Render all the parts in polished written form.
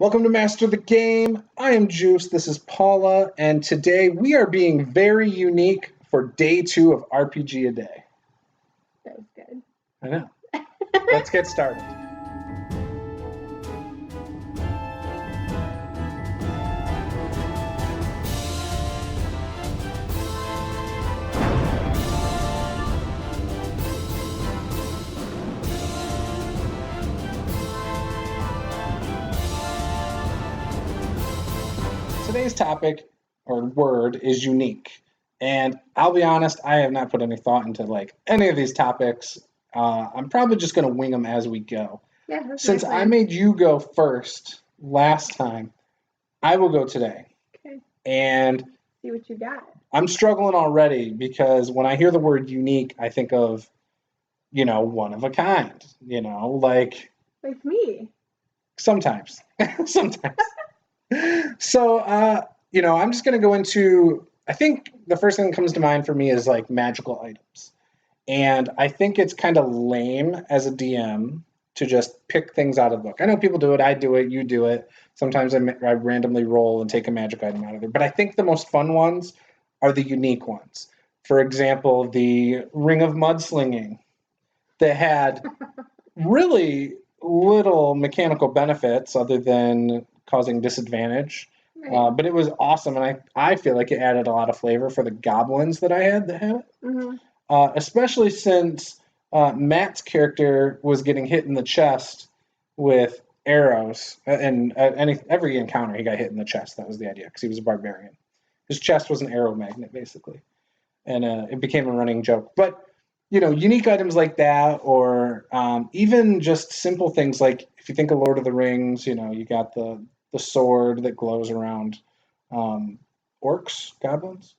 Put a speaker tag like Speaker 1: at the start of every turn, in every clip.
Speaker 1: Welcome to Master the Game. I am Juice. This is Paula, and today we are being very unique for day 2 of RPGaDay.
Speaker 2: That was good.
Speaker 1: I know. Let's get started. Today's topic or word is unique, and I'll be honest, I have not put any thought into any of these topics. I'm probably just going to wing them as we go.
Speaker 2: Yeah, that's
Speaker 1: Since I made you go first last time, I will go today.
Speaker 2: Okay.
Speaker 1: And
Speaker 2: See what you got.
Speaker 1: I'm struggling already because when I hear the word unique, I think of, one of a kind,
Speaker 2: Like me.
Speaker 1: sometimes. Sometimes. So, I'm just going to go into, I think the first thing that comes to mind for me is magical items. And I think it's kind of lame as a DM to just pick things out of the book. I know people do it. I do it. You do it. Sometimes I randomly roll and take a magic item out of there. But I think the most fun ones are the unique ones. For example, the Ring of Mud Slinging that had really little mechanical benefits other than causing disadvantage.
Speaker 2: Right.
Speaker 1: But it was awesome, and I feel like it added a lot of flavor for the goblins that I had that had it.
Speaker 2: Mm-hmm.
Speaker 1: Especially since Matt's character was getting hit in the chest with arrows, and every encounter he got hit in the chest. That was the idea, because he was a barbarian. His chest was an arrow magnet, basically, and it became a running joke. But unique items like that, or even just simple things like if you think of Lord of the Rings, you got the sword that glows around orcs, goblins,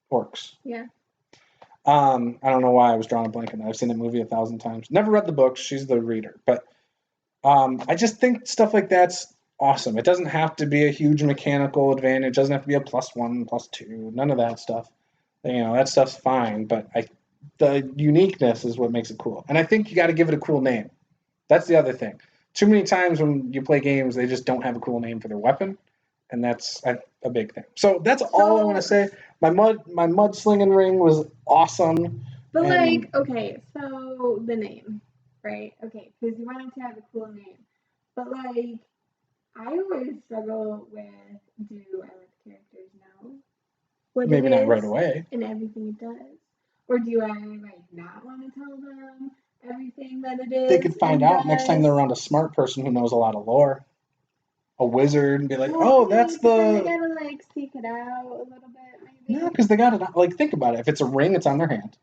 Speaker 1: orcs.
Speaker 2: Yeah.
Speaker 1: I don't know why I was drawing a blank on that. I've seen that movie 1,000 times. Never read the books. She's the reader. But I just think stuff like that's awesome. It doesn't have to be a huge mechanical advantage. It doesn't have to be a +1, +2. None of that stuff. That stuff's fine. But the uniqueness is what makes it cool. And I think you got to give it a cool name. That's the other thing. Too many times when you play games, they just don't have a cool name for their weapon. And that's a big thing. So that's all I want to say. My mud slinging ring was awesome.
Speaker 2: But okay, so the name, right? Okay, because you wanted to have a cool name. But I always struggle with, do I let the characters know what
Speaker 1: Maybe
Speaker 2: it
Speaker 1: not
Speaker 2: is
Speaker 1: right away.
Speaker 2: and everything it does? Or do I not want to tell them everything that it is?
Speaker 1: They could find out next time they're around a smart person who knows a lot of lore. A wizard, and be like, that's the...
Speaker 2: They gotta seek it out a little bit, maybe.
Speaker 1: No, because they gotta think about it. If it's a ring, it's on their hand.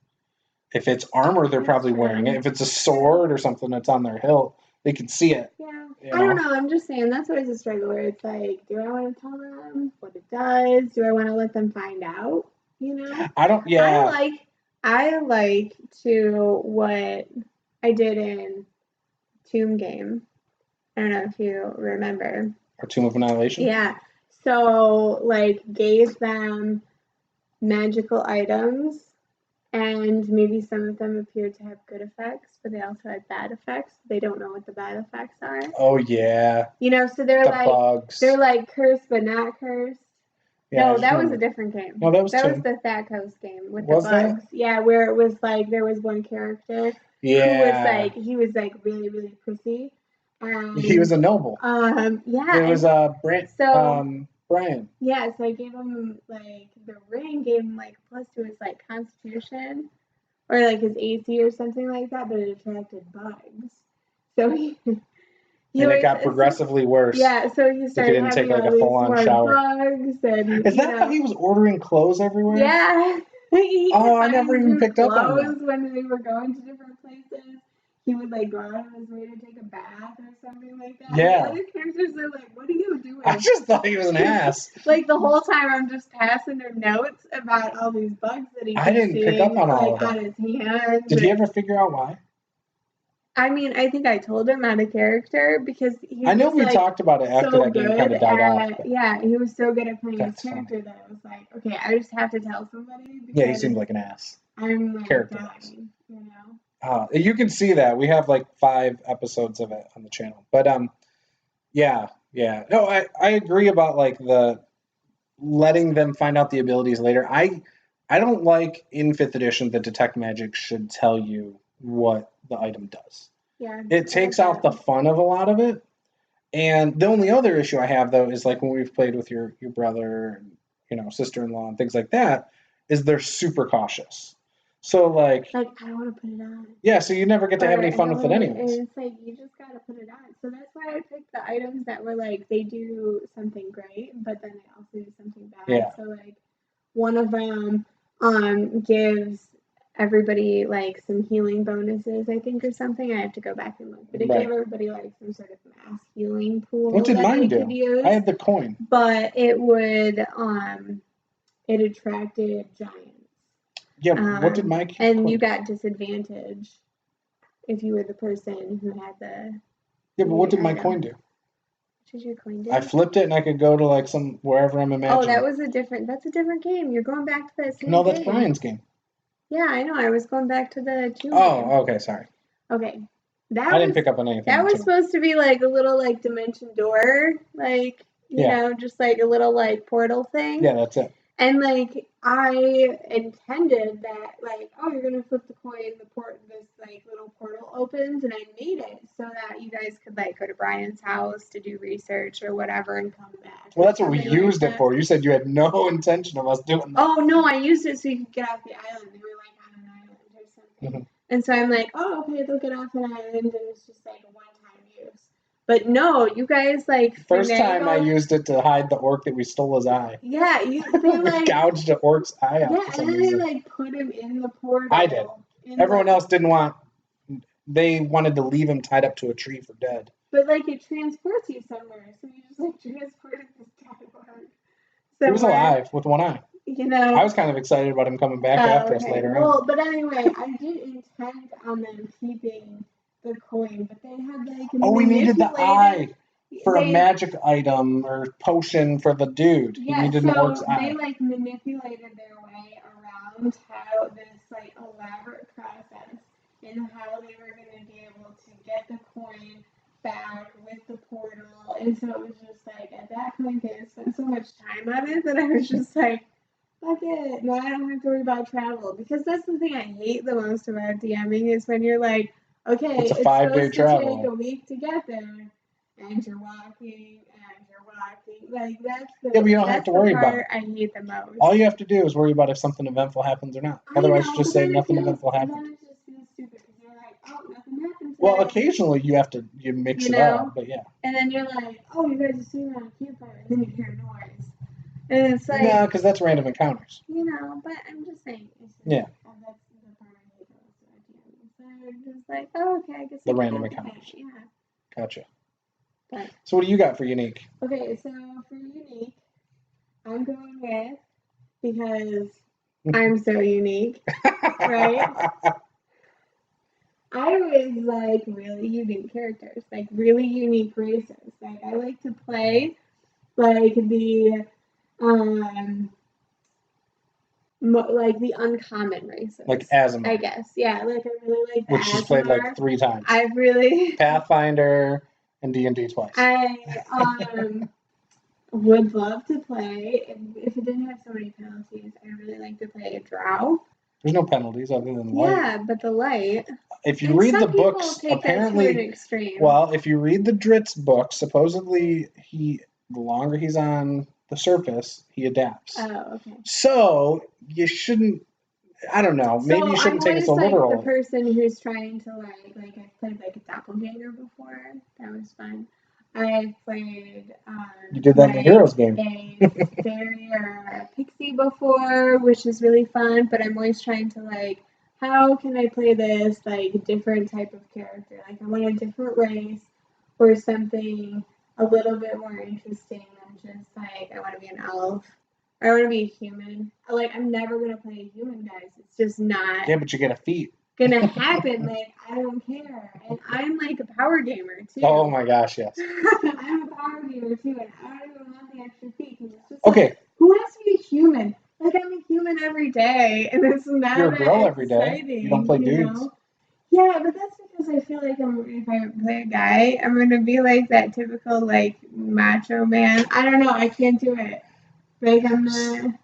Speaker 1: If it's armor, they're probably wearing it. If it's a sword or something that's on their hilt, they can see it.
Speaker 2: Yeah. I don't know. I'm just saying that's always a struggle where it's do I want to tell them what it does? Do I want to let them find out?
Speaker 1: I don't. Yeah.
Speaker 2: I like to what I did in Tomb Game. I don't know if you remember.
Speaker 1: Or Tomb of Annihilation?
Speaker 2: Yeah. So, gave them magical items, and maybe some of them appeared to have good effects, but they also had bad effects. They don't know what the bad effects are.
Speaker 1: Oh, yeah.
Speaker 2: So they're
Speaker 1: bugs.
Speaker 2: They're cursed but not cursed.
Speaker 1: Yeah,
Speaker 2: no, that was a different game.
Speaker 1: No, that was
Speaker 2: the Thakos game with the bugs.
Speaker 1: That?
Speaker 2: Yeah, where it was there was one character
Speaker 1: yeah.
Speaker 2: who was really, really pussy.
Speaker 1: He was a noble.
Speaker 2: Yeah.
Speaker 1: It was Brian.
Speaker 2: Yeah, so I gave him the ring gave him plus to his constitution or his AC or something like that, but it attracted bugs. So he
Speaker 1: and it got progressively worse.
Speaker 2: Yeah, so he started
Speaker 1: didn't
Speaker 2: having
Speaker 1: take
Speaker 2: all
Speaker 1: a full-on shower.
Speaker 2: Bugs and,
Speaker 1: is that how he was ordering clothes everywhere?
Speaker 2: Yeah.
Speaker 1: I never even picked up on that.
Speaker 2: When we were going to different places. He would go out of his way to take a bath or something like that.
Speaker 1: Yeah.
Speaker 2: And the other characters are what are you doing?
Speaker 1: I just thought he was an ass.
Speaker 2: The whole time I'm just passing her notes about all these bugs that he
Speaker 1: I didn't pick up on all of that.
Speaker 2: On his hands.
Speaker 1: Did he ever figure out why?
Speaker 2: I mean, I think I told him out of character because he
Speaker 1: I know we talked about it after that game kind of died off.
Speaker 2: Yeah, he was so good at playing his character that I was okay, I just have to tell somebody.
Speaker 1: Yeah, he seemed like an ass.
Speaker 2: I'm dying,
Speaker 1: You can see that. We have 5 episodes of it on the channel. But yeah, Yeah. No, I agree about like the letting them find out the abilities later. I don't like in 5th edition that Detect Magic should tell you what the item does.
Speaker 2: Yeah.
Speaker 1: It takes out the fun of a lot of it. And the only other issue I have though is like when we've played with your brother and sister-in-law and things like that, is they're super cautious. So like
Speaker 2: I don't want to put it on.
Speaker 1: Yeah, so you never get to have any fun with it anyways.
Speaker 2: And it's like you just gotta put it on. So that's why I picked the items that were like they do something great, but then they also do something bad.
Speaker 1: Yeah.
Speaker 2: So like one of them gives everybody like some healing bonuses, I think, or something. I have to go back and look. But it gave everybody like some sort of mass healing pool
Speaker 1: what did
Speaker 2: that
Speaker 1: mine
Speaker 2: they
Speaker 1: do?
Speaker 2: could use.
Speaker 1: I had the coin.
Speaker 2: But it would it attracted giants.
Speaker 1: Yeah, what did my coin
Speaker 2: and you got disadvantage if you were the person who had the.
Speaker 1: Yeah, but what did my coin do?
Speaker 2: What did your coin do?
Speaker 1: I flipped it and I could go to like some wherever I'm imagining.
Speaker 2: Oh, that's a different game. You're going back to that same game.
Speaker 1: No, that's Brian's game.
Speaker 2: Yeah, I know. I was going back to the 2 game.
Speaker 1: Okay, sorry.
Speaker 2: Okay.
Speaker 1: I didn't pick up on anything.
Speaker 2: That was supposed to be like a little like dimension door, like you know, just like a little like portal thing.
Speaker 1: Yeah, that's it.
Speaker 2: And like I intended that like, oh, you're gonna flip the coin, this like little portal opens, and I made it so that you guys could like go to Brian's house to do research or whatever and come back.
Speaker 1: Well, that's what we used it for. You said you had no intention of us doing that.
Speaker 2: Oh no, I used it so you could get off the island. They were like on an island or something. Mm-hmm. And so I'm like, oh, okay, they'll get off an island, and it's just like a one-time use. But no, you guys like.
Speaker 1: First time I used it to hide the orc that we stole his eye.
Speaker 2: Yeah, they like
Speaker 1: gouged the orc's eye out.
Speaker 2: Yeah, and then they like put him in the portal.
Speaker 1: I did. Everyone else didn't want. They wanted to leave him tied up to a tree for dead.
Speaker 2: But like it transports you somewhere, so you just like transported this guy.
Speaker 1: He was alive with one eye.
Speaker 2: You know.
Speaker 1: I was kind of excited about him coming back after us later on.
Speaker 2: Well, but anyway, I did intend on them keeping the coin, but they had like.
Speaker 1: Oh, we needed the eye for a magic item or potion for the dude.
Speaker 2: Yeah,
Speaker 1: he needed an orc's eye.
Speaker 2: They like manipulated their way around how this like elaborate process and how they were going to be able to get the coin back with the portal. And so it was just like at that point they had spent so much time on it that I was just like, fuck it. No, I don't have to worry about travel. Because that's the thing I hate the most about DMing is when you're like, okay,
Speaker 1: it's a 5-day travel.
Speaker 2: Take a week to get there, and you're walking. Like that's the.
Speaker 1: Yeah, but you don't have to worry about it.
Speaker 2: I hate the most.
Speaker 1: All you have to do is worry about if something eventful happens or not. Otherwise, you just say nothing eventful happens.
Speaker 2: Then it just feels stupid because you're like, oh, nothing happened.
Speaker 1: Well, occasionally you mix it up, but yeah.
Speaker 2: And then you're like, oh, you guys are sitting around a campfire, and then you hear a noise, and it's like.
Speaker 1: No, because that's random encounters.
Speaker 2: But I'm just saying.
Speaker 1: Yeah.
Speaker 2: That's the part I hate most about DMing. So just like, oh, okay, I guess.
Speaker 1: The random encounters.
Speaker 2: Yeah.
Speaker 1: Gotcha.
Speaker 2: But,
Speaker 1: so what do you got for unique?
Speaker 2: Okay, so for unique, I'm going with, because I'm so unique, right? I always like really unique characters, like really unique races. Like I like to play like the like the uncommon races.
Speaker 1: Like Aasimar.
Speaker 2: I guess. Yeah, like I really like
Speaker 1: which she's played like 3 times.
Speaker 2: I've really
Speaker 1: Pathfinder and D&D twice.
Speaker 2: I would love to play, if it didn't have so many penalties, I really like to play a drow.
Speaker 1: There's no penalties other than light.
Speaker 2: Yeah, but the light.
Speaker 1: If you read the books, apparently, well, if you read the Dritz book, supposedly the longer he's on the surface, he adapts.
Speaker 2: Oh, okay.
Speaker 1: So you shouldn't. I don't know. Maybe you shouldn't take it so literal.
Speaker 2: The person who's trying to like I've played like a doppelganger before. That was fun. I've played.
Speaker 1: You did that in the Heroes game.
Speaker 2: A fairy or a pixie before, which is really fun. But I'm always trying to like, how can I play this like different type of character? Like I want a different race or something a little bit more interesting than just like I want to be an elf. I want to be a human. Like, I'm never going to play a human, guys. It's just not.
Speaker 1: Yeah, but you get a feat.
Speaker 2: Gonna happen. Like, I don't care. And I'm like a power gamer, too.
Speaker 1: Oh my gosh, yes.
Speaker 2: I'm a power gamer, too. And I don't even want the extra feat. It's just
Speaker 1: okay.
Speaker 2: Like, who wants to be a human? Like, I'm a human every day. And it's not.
Speaker 1: You're a girl every day. You don't play dudes.
Speaker 2: Know? Yeah, but that's because sometimes I feel like if I play a guy, I'm gonna be like that typical like macho man. I don't know. I can't do it. Like I'm not.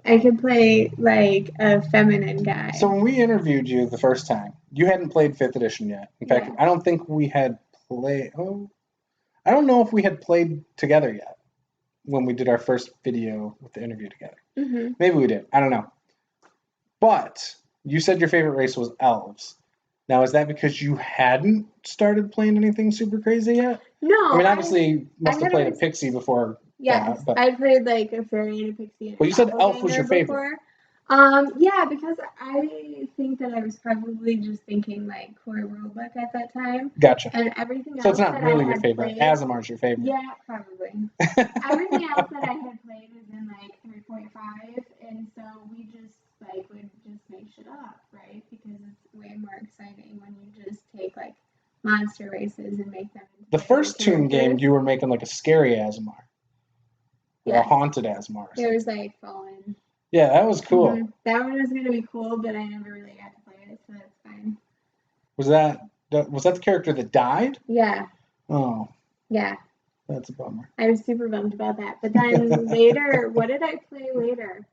Speaker 2: I could play like a feminine guy.
Speaker 1: So when we interviewed you the first time, you hadn't played 5th edition yet. In fact, I don't think we had played. Oh, I don't know if we had played together yet when we did our first video with the interview together.
Speaker 2: Mm-hmm.
Speaker 1: Maybe we did. I don't know. But you said your favorite race was elves. Now, is that because you hadn't started playing anything super crazy yet?
Speaker 2: No.
Speaker 1: I mean, obviously, you must have played a pixie before.
Speaker 2: Yes, I played like a fairy and a pixie.
Speaker 1: Well, you said elf was your favorite.
Speaker 2: Yeah, because I think that I was probably just thinking like core rulebook at that time.
Speaker 1: Gotcha.
Speaker 2: And everything else.
Speaker 1: So it's not
Speaker 2: that
Speaker 1: really
Speaker 2: I
Speaker 1: your
Speaker 2: had
Speaker 1: favorite.
Speaker 2: Played,
Speaker 1: Aasimar your favorite.
Speaker 2: Yeah, probably. Everything else that I had played was in like 3.5, and so we just like would just make shit up, right? Because it's way more exciting when you just take like monster races and make them.
Speaker 1: The first Tomb game, you were making like a scary Aasimar. Yeah. A haunted Aasimar.
Speaker 2: It was like fallen.
Speaker 1: Yeah, that was cool.
Speaker 2: Mm-hmm. That one was gonna be cool, but I never really got to play it, so that's fine.
Speaker 1: Was that the character that died?
Speaker 2: Yeah.
Speaker 1: Oh.
Speaker 2: Yeah.
Speaker 1: That's a bummer.
Speaker 2: I was super bummed about that. But then later, what did I play later?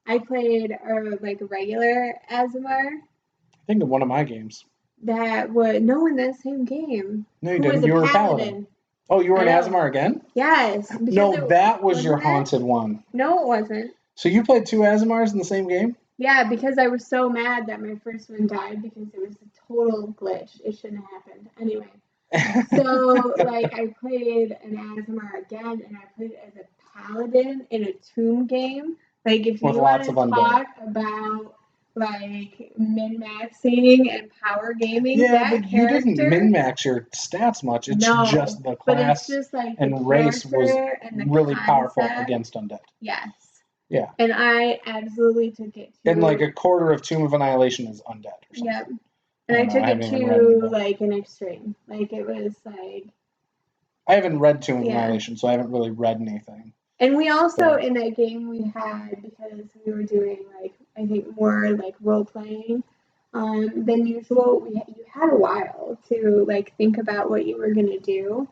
Speaker 2: I played like a regular Aasimar.
Speaker 1: I think in one of my games.
Speaker 2: That was in that same game.
Speaker 1: No, you didn't. You were a paladin. Oh, you were an Aasimar again?
Speaker 2: Yes.
Speaker 1: No, that was your haunted one.
Speaker 2: No, it wasn't.
Speaker 1: So you played 2 Aasimars in the same game?
Speaker 2: Yeah, because I was so mad that my first one died because it was a total glitch. It shouldn't have happened. Anyway. So, like, I played an Aasimar again, and I played it as a paladin in a tomb game. Like, if you want to talk about, like, min-maxing and power gaming,
Speaker 1: yeah, but you didn't min-max your stats much. It's just the class, but it's just, like, and race was really powerful against undead.
Speaker 2: Yes.
Speaker 1: Yeah.
Speaker 2: And I absolutely took it to...
Speaker 1: And, like, a quarter of Tomb of Annihilation is undead or something.
Speaker 2: Yep. And I took it to, like, an extreme. Like, it was, like...
Speaker 1: I haven't read Tomb of Annihilation, so I haven't really read anything.
Speaker 2: And we also, in that game, we had, because we were doing, like, I think more, like, role-playing than usual, you had a while to, like, think about what you were going to do.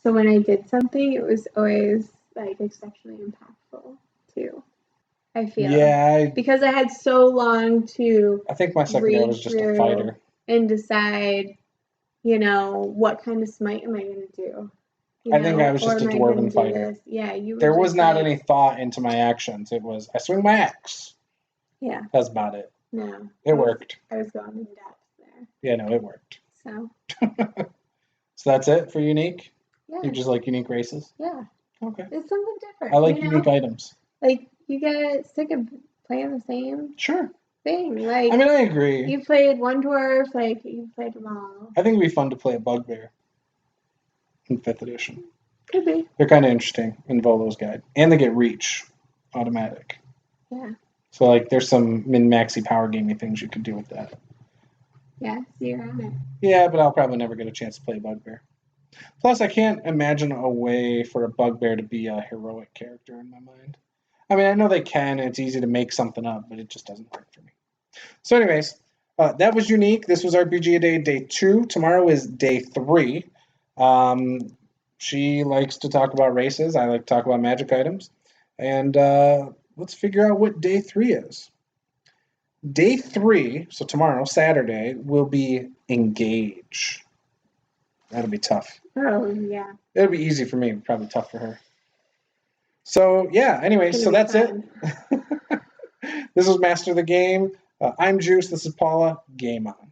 Speaker 2: So when I did something, it was always, like, exceptionally impactful, too. I feel.
Speaker 1: Yeah.
Speaker 2: Because I had so long to...
Speaker 1: I think my secondary was just a fighter.
Speaker 2: And decide, you know, what kind of smite am I going to do?
Speaker 1: I think I was just a dwarven fighter.
Speaker 2: Yeah,
Speaker 1: there was not any thought into my actions. It was, I swing my axe.
Speaker 2: Yeah.
Speaker 1: That's about it.
Speaker 2: No.
Speaker 1: It worked.
Speaker 2: I was going in depth there.
Speaker 1: Yeah, no, it worked.
Speaker 2: So.
Speaker 1: So that's it for unique?
Speaker 2: Yeah.
Speaker 1: You just like unique races?
Speaker 2: Yeah.
Speaker 1: Okay.
Speaker 2: It's something different.
Speaker 1: I like unique items.
Speaker 2: Like, you get sick of playing the same thing. Like,
Speaker 1: I mean, I agree.
Speaker 2: You played one dwarf, like, you played them all.
Speaker 1: I think it'd be fun to play a bugbear in 5th edition.
Speaker 2: Could be.
Speaker 1: They're kind of interesting in Volo's Guide. And they get reach automatic.
Speaker 2: Yeah.
Speaker 1: So, like, there's some min-maxy power gaming things you could do with that.
Speaker 2: Yeah, so you're on it.
Speaker 1: Yeah, but I'll probably never get a chance to play a bugbear. Plus, I can't imagine a way for a bugbear to be a heroic character in my mind. I mean, I know they can, and it's easy to make something up, but it just doesn't work for me. So anyways, that was unique. This was RPGaDay Day 2. Tomorrow is Day 3. She likes to talk about races. I like to talk about magic items. And let's figure out what Day 3 is. Day 3, so tomorrow, Saturday, will be Engage. That'll be tough.
Speaker 2: Oh, yeah.
Speaker 1: It'll be easy for me, probably tough for her. So, yeah, anyway, so that's it. This was Master of the Game. I'm Juice. This is Paula. Game on.